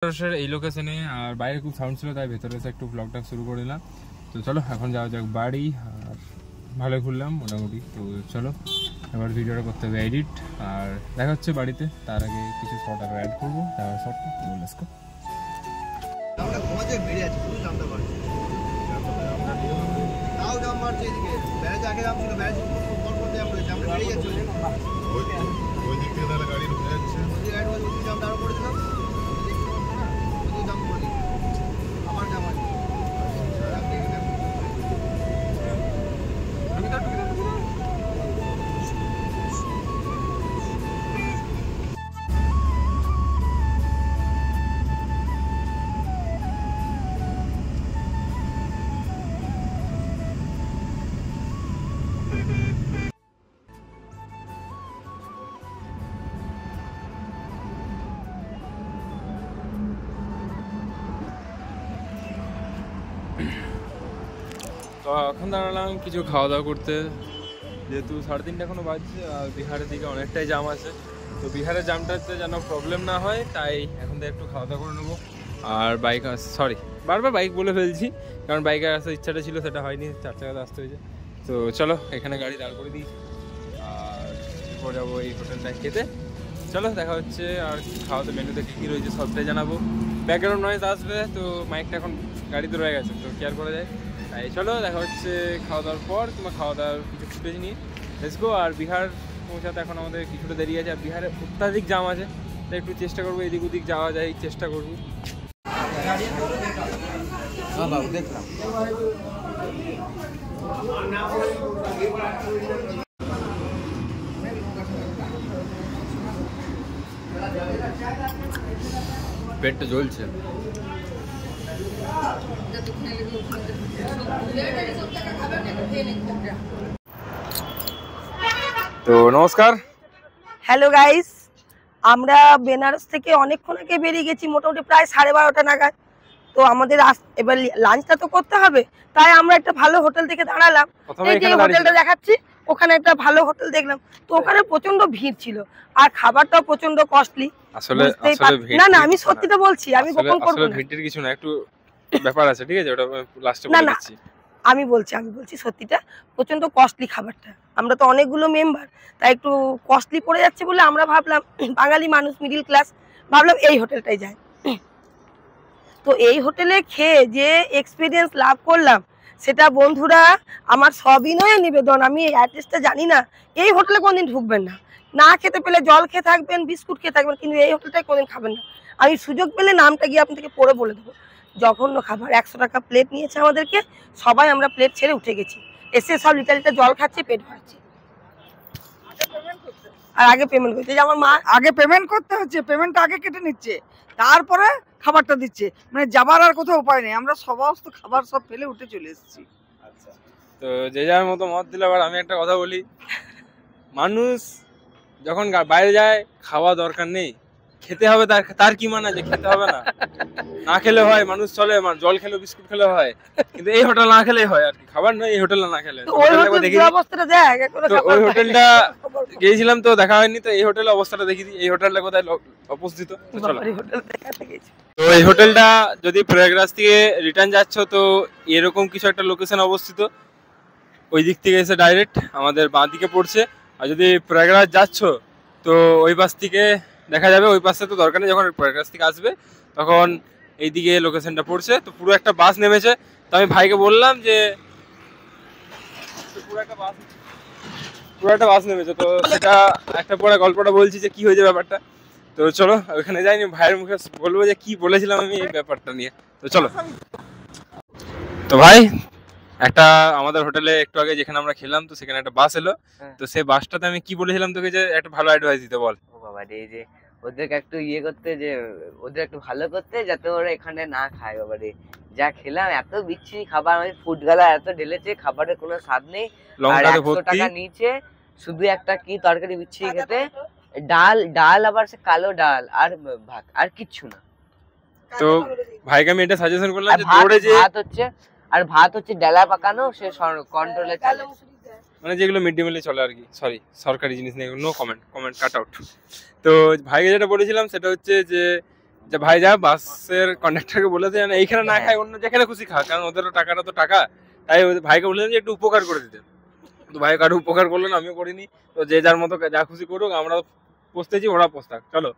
এই লোকেশনে আর বাইরে খুব সাউন্ড ছিল, তাই ভেতরে এসে একটু ব্লগটা শুরু করে দিলাম। তো চলো এখন যাওয়া যাক বাড়ি। আর ভালো ঘুরলাম মোটামুটি। তো চলো এবার ভিডিওটা করতে হবে এডিট, আর দেখা হচ্ছে বাড়িতে। তার আগে কিছু শর্ট আরও অ্যাড করবো, তার শর্টটা লেটস গো। তো এখন দাঁড়ালাম কিছু খাওয়া দাওয়া করতে, যেহেতু 3:30 এখনো বাজছে আর বিহারের দিকে অনেকটাই জাম আছে। তো বিহারের জামটাতে যেন প্রবলেম না হয়, তাই এখন থেকে একটু খাওয়া দাওয়া করে নেবো। আর বাইক সরি বারবার বাইক বলে ফেলছি, কারণ বাইকে আসার ইচ্ছাটা ছিল, সেটা হয়নি, 4 চাকাতে আসতে হয়েছে। তো চলো এখানে গাড়ি দাঁড় করে দিই আর পরে যাবো এই হোটেলটায় খেতে। চলো দেখা হচ্ছে। আর খাওয়াতে মেনুতে কী কী রয়েছে সবটাই জানাবো। ব্যাকগ্রাউন্ড নয়েজ আসবে, তো মাইকটা এখন গাড়িতে রয়ে গেছে, তো কেয়ার করা যায়। তাই চলো দেখা হচ্ছে খাওয়া দাওয়ার পর, কিংবা খাওয়া দাওয়ার কিছু ফুটেজ নিয়ে লেটস গো। আর বিহার পৌঁছাতে এখন আমাদের কিছুটা দেরি আছে, আর বিহারে অত্যাধিক জাম আছে, তাই একটু চেষ্টা করবো এদিক ওদিক যাওয়া যায়, চেষ্টা করবো। দেখলাম পেটটা জ্বলছে। তো নমস্কার, হ্যালো গাইস, আমরা বেনারস থেকে অনেকক্ষণ আগে বেরিয়ে গেছি, মোটামুটি প্রায় 12:30 নাগাদ। তো আমাদের এবার লাঞ্চটা তো করতে হবে, তাই আমরা একটা ভালো হোটেল থেকে দাঁড়ালাম। এই যে হোটেলটা দেখাচ্ছি, ওখানে একটা ভালো হোটেল দেখলাম। তো ওখানে প্রচন্ড ভিড় ছিল, আর খাবারটাও প্রচন্ড কস্টলি। আসলে না না, আমি সত্যিটা বলছি, আমি গোপন করব না। ভিড়ের কিছু না, একটু ব্যাপার আছে, ঠিক আছে, ওটা লাস্টে বলে দিচ্ছি। আমি বলছি সত্যিটা, প্রচন্ড কস্টলি খাবারটা। আমরা তো অনেকগুলো মেম্বার, তাই একটু কস্টলি পড়ে যাচ্ছে বলে আমরা ভাবলাম, বাঙালি মানুষ, মিডিল ক্লাস, ভাবলাম এই হোটেলটাই যাই। তো এই হোটেলে খেয়ে যে এক্সপিরিয়েন্স লাভ করলাম, সেটা বন্ধুরা আমার সবিনয়ে নিবেদন, আমি অ্যাড্রেসটা জানি না, এই হোটেলে কোনদিন ঢুকবেন না। না খেতে পেলে জল খেয়ে থাকবেন, বিস্কুট খেয়ে থাকবেন, কিন্তু এই হোটেলটাই কোনদিন খাবেন না। আমি সুযোগ পেলে নামটা গিয়ে আপনাদেরকে পড়ে বলে দেবো। জঘন্য খাবার, 100 টাকা প্লেট নিয়েছে আমাদেরকে, সবাই আমরা প্লেট ছেড়ে উঠে গেছি, এসে সব লিটার লিটার জল খাচ্ছে, পেট ভরছে। আর আগে পেমেন্ট করতে, যে আমার মা আগে পেমেন্ট করতে হচ্ছে, পেমেন্টটা আগে কেটে নিচ্ছে, তারপরে খাবারটা দিচ্ছে। মানে যাবার আর কোথাও উপায় নেই, আমরা সমস্ত খাবার সব ফেলে উঠে চলে এসেছি। আচ্ছা, তো যে যার মতো মত দিলে। আবার আমি একটা কথা বলি, মানুষ যখন বাইরে যায় খাওয়া দরকার নেই, খেতে হবে। তার কি মানে যে খেতে হবে না? না খেলে হয়, মানুষ চলে, জল খেলে বিস্কুট খেলে হয়, কিন্তু এই হোটেল না খেলেই হয় আর কি। খাবার নয়, এই হোটেল না খেলে। ওই হোটেলটা গিয়েছিলাম তো দেখা হয়নি, তো এই হোটেলের অবস্থাটা দেখি দিই। এই হোটেলটা কোথায় অবস্থিত? তো এই হোটেলটা যদি প্রয়াগরাজ থেকে রিটার্ন যাচ্ছ, তো এরকম কিছু একটা লোকেশন অবস্থিত, ওই দিক থেকে এসে ডাইরেক্ট আমাদের বাঁ দিকে পড়ছে। আর যদি প্রয়াগরাজ যাচ্ছ, তো ওই পাশ থেকে দেখা যাবে, ওই পাশে তো দরকার নেই, যখন প্রয়াগরাজ থেকে আসবে তখন এইদিকে লোকেশনটা পড়ছে। তো পুরো একটা বাস নেমেছে, তো আমি ভাইকে বললাম যে পুরো একটা বাস নেমেছে, তো সেটা একটা পরে গল্পটা বলছি যে কি হয়েছে ব্যাপারটা। তো চলো ওখানে যাইনি, ভাইয়ের মুখে বলবো যে কি বলেছিলাম আমি এই ব্যাপারটা নিয়ে। তো চলো। তো ভাই, একটা আমাদের হোটেলে একটু আগে যেখানে আমরা খেলাম, তো সেখানে একটা বাস এলো। তো সেই বাসটাতে আমি কি বলেছিলাম তোকে, যে একটা ভালো অ্যাডভাইস দিতে বল। ও বাবা রে, যে ওদেরকে একটু করতে, যে ওদের একটু ভালো করতে, যাতে ওরা এখানে না খায়। বাবা রে, যা খেলাম, এত বিচ্ছিরি খাবার, আমি ফুড গালা এত ঢেলেছে, খাবারের কোনো স্বাদ নেই। আর 100 টাকা নিচে শুধু একটা কি তরকারি বিচ্ছিরি খেতে, ডাল আবার সে কালো ডাল, আর ভাত, আর কিচ্ছু না। তো ভাইকে আমি এটা সাজেশন করলাম যে ভাত হচ্ছে ডালা পাকানো, সে কন্ট্রোলে চলে, মানে যেগুলো মিড ডে মিলে চলে আর কি। সরি, সরকারি জিনিস নেই, নো কমেন্ট কাট আউট। তো ভাইকে যেটা বলেছিলাম সেটা হচ্ছে যে যে ভাই যা বাসের কন্ডাক্টরকে বলে দেয় না এইখানে না খায় অন্য যেখানে খুশি খা, কারণ ওদেরও টাকাটা তো টাকা। তাই ভাইকে বলে যে একটু উপকার করে দিতে, তো ভাই কারো উপকার করলেন, আমিও করিনি। তো যে যার মতো যা খুশি করুক, আমরা পৌঁছতেছি, ওরা পৌঁছাক। চলো।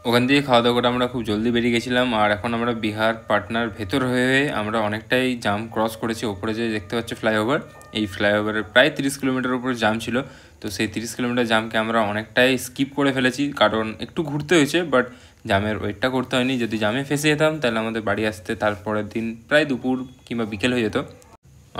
ওখান থেকে খাওয়া দাওয়া করে আমরা খুব জলদি বেরিয়ে গেছিলাম। আর এখন আমরা বিহার পাটনার ভেতর হয়ে আমরা অনেকটাই জাম ক্রস করেছি। ওপরে যে দেখতে পাচ্ছি ফ্লাইওভার, এই ফ্লাইওভারের প্রায় 30 কিলোমিটার উপরে জাম ছিল। তো সেই 30 কিলোমিটার জামকে আমরা অনেকটাই স্কিপ করে ফেলেছি, কারণ একটু ঘুরতে হয়েছে, বাট জামের ওয়েটটা করতে হয়নি। যদি জামে ফেসে যেতাম তাহলে আমাদের বাড়ি আসতে তারপরের দিন প্রায় দুপুর কিংবা বিকেল হয়ে যেত।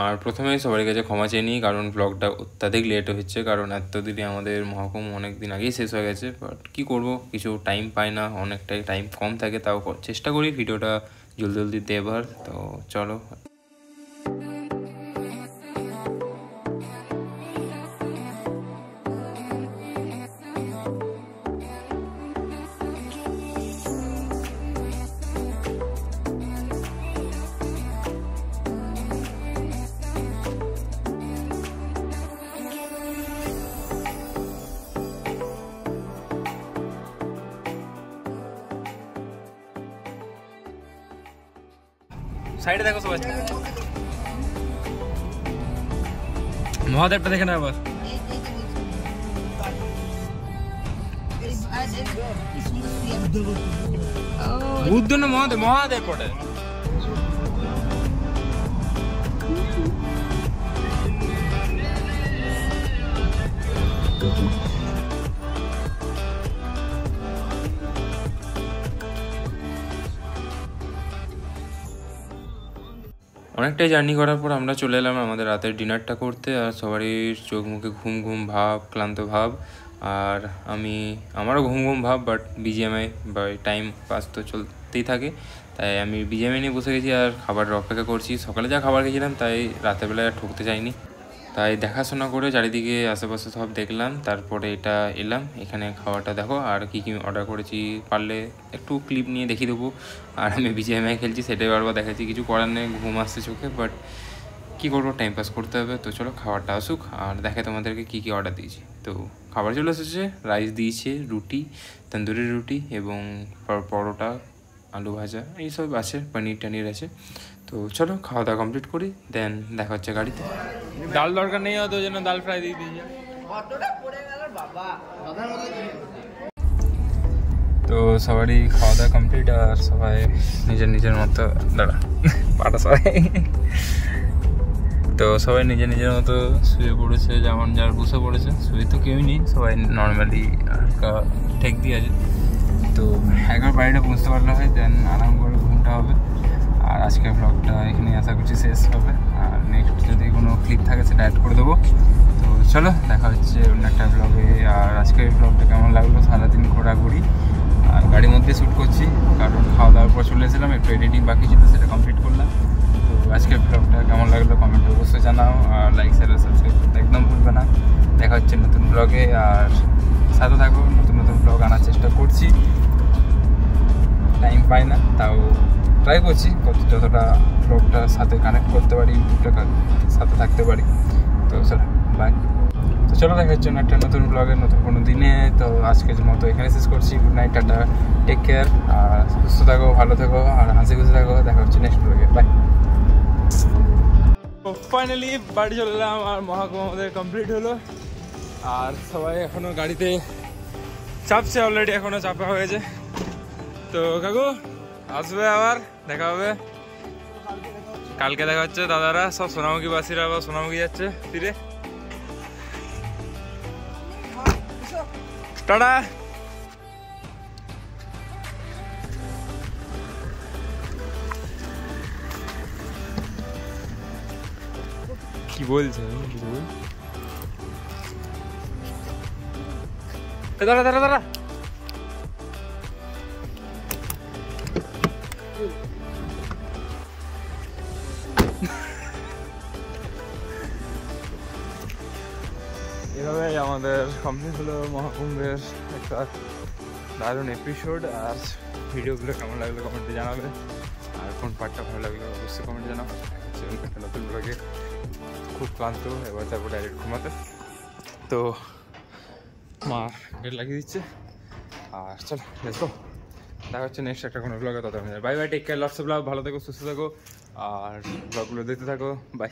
আর প্রথমেই সবার কাছে ক্ষমা চেয়ে নিই, কারণ ব্লগটা অত্যাধিক লেট হচ্ছে, কারণ এতদিনে আমাদের মহাকুম্ভ অনেক দিন আগেই শেষ হয়ে গেছে। বাট কী করবো, কিছু টাইম পাই না, অনেকটাই টাইম কম থাকে, তাও চেষ্টা করি ভিডিওটা জলদি জলদি দেবার। তো চলো। সাইডে দেখো সবাই, মহাদেবটা দেখে না আবার। বুদ্ধ না মহাদেব, মহাদেব পটে। অনেকটাই জার্নি করার পর আমরা চলে এলাম আমাদের রাতের ডিনারটা করতে। আর সবারই চোখ মুখে ঘুম ঘুম ভাব, ক্লান্ত ভাব, আর আমারও ঘুম ঘুম ভাব। বাট বিজিএমআই বা টাইম পাস তো চলতেই থাকে, তাই আমি বিজিএমআই নিয়ে বসে গেছি আর খাবারের অপেক্ষা করছি। সকালে যা খাবার খেয়েছিলাম তাই রাতের বেলায় আর ঠকতে চাইনি, তাই দেখাশোনা করে চারিদিকে আশেপাশে সব দেখলাম, তারপরে এটা এলাম। এখানে খাওয়াটা দেখো, আর কী কী অর্ডার করেছি পারলে একটু ক্লিপ নিয়ে দেখিয়ে দেবো। আর আমি বিজিএমআই খেলছি সেটাই বারবার দেখাচ্ছি, কিছু করার নেই, ঘুম আসছে চোখে, বাট কী করবো, টাইম পাস করতে হবে। তো চলো খাবারটা আসুক আর দেখে তোমাদেরকে কী কী অর্ডার দিয়েছি। তো খাবার চলে এসেছে, রাইস দিয়েছে, রুটি, তন্দুরি রুটি এবং পরোটা, আলু ভাজা এইসব আছে, পনির টনির আছে। তো চলো খাওয়া দাওয়া কমপ্লিট করি, দেন দেখা হচ্ছে গাড়িতে। ডাল দরকার নেই হয়তো, যেন ডাল ফ্রাই দিয়ে দিয়েছে। তো সবারই খাওয়া দাওয়া কমপ্লিট আর সবাই নিজের নিজের মতো দাঁড়া পাটা সবাই তো সবাই নিজের নিজের মতো শুয়ে পড়েছে, যেমন যার বসে পড়েছে। শুয়ে তো কেউই নেই, সবাই নর্মালি হালকা ঠেক দিয়ে আছে। তো একবার বাড়িটা পৌঁছতে পারলে হয়, দেন আরাম করে ঘুমটা হবে। আর আজকের ব্লগটা এখানে আশা করছি শেষ হবে, আর নেক্সট যদি কোনো ক্লিপ থাকে সেটা অ্যাড করে দেবো। তো চলো দেখা হচ্ছে অন্য একটা ব্লগে। আর আজকের ব্লগটা কেমন লাগলো, সারাদিন ঘোরাঘুরি আর গাড়ির মধ্যে শ্যুট করছি, কারণ খাওয়া দাওয়ার পর চলে এসেছিলাম, একটু এডিটিং বাকি ছিল সেটা কমপ্লিট করলাম। তো আজকের ব্লগটা কেমন লাগলো কমেন্টে অবশ্যই জানাও, আর লাইক শেয়ার সাবস্ক্রাইব করতে একদম ভুলবে না। দেখা হচ্ছে নতুন ব্লগে, আর সাথে থাকো, নতুন নতুন ব্লগ আনার চেষ্টা করছি। টাইম পাই না, তাও ট্রাই করছি যতটা ব্লগটার সাথে কানেক্ট করতে পারি, ইউটিউবটা সাথে থাকতে পারি। তো চলো বাই। তো চলো দেখা হচ্ছে একটা নতুন ব্লগের নতুন কোনো দিনে। তো আজকের মতো এখানে শেষ করছি। Good night, tata, take care, আর সুস্থ থাকো, ভালো থেকো, আর হাসি খুশি থাকো। দেখা হচ্ছে নেক্সট ব্লগে, বাই। ফাইনালি বাড়ি চলে এলাম, আর মহাকুম্ভ আমাদের কমপ্লিট হলো। আর সবাই এখনো গাড়িতে চাপছে, অলরেডি এখনো চাপা হয়েছে। তো কাকু আসবে, আবার দেখা হবে কালকে। দেখা হচ্ছে দাদারা সব সোনামুখী বাসীরা আবার সোনামুখী যাচ্ছে ফিরে। টাটা। কি বলছে দাঁড়া দাঁড়া দাঁড়া। এভাবে আমাদের কমপ্লিট হলো মহাকুম্ভের একটা দারুণ এপিসোড। আর ভিডিওগুলো কেমন লাগলো কমেন্টে জানাবে, আর কোন পার্টটা ভালো লাগলো অবশ্যই কমেন্টে জানাও। একটা নতুন ব্লগে খুব ক্লান্ত, এবার তারপর ডাইরেক্ট ঘুমাতে। তো মা গেট লাগিয়ে দিচ্ছে, আর চলো লেটস গো। দেখা হচ্ছে নেক্সট একটা কোনো ব্লগে। ততক্ষণ bye bye, take care, lots of love, ভালো থেকো, সুস্থ থাকো, আর ব্লগগুলো দেখতে থাকো, বাই।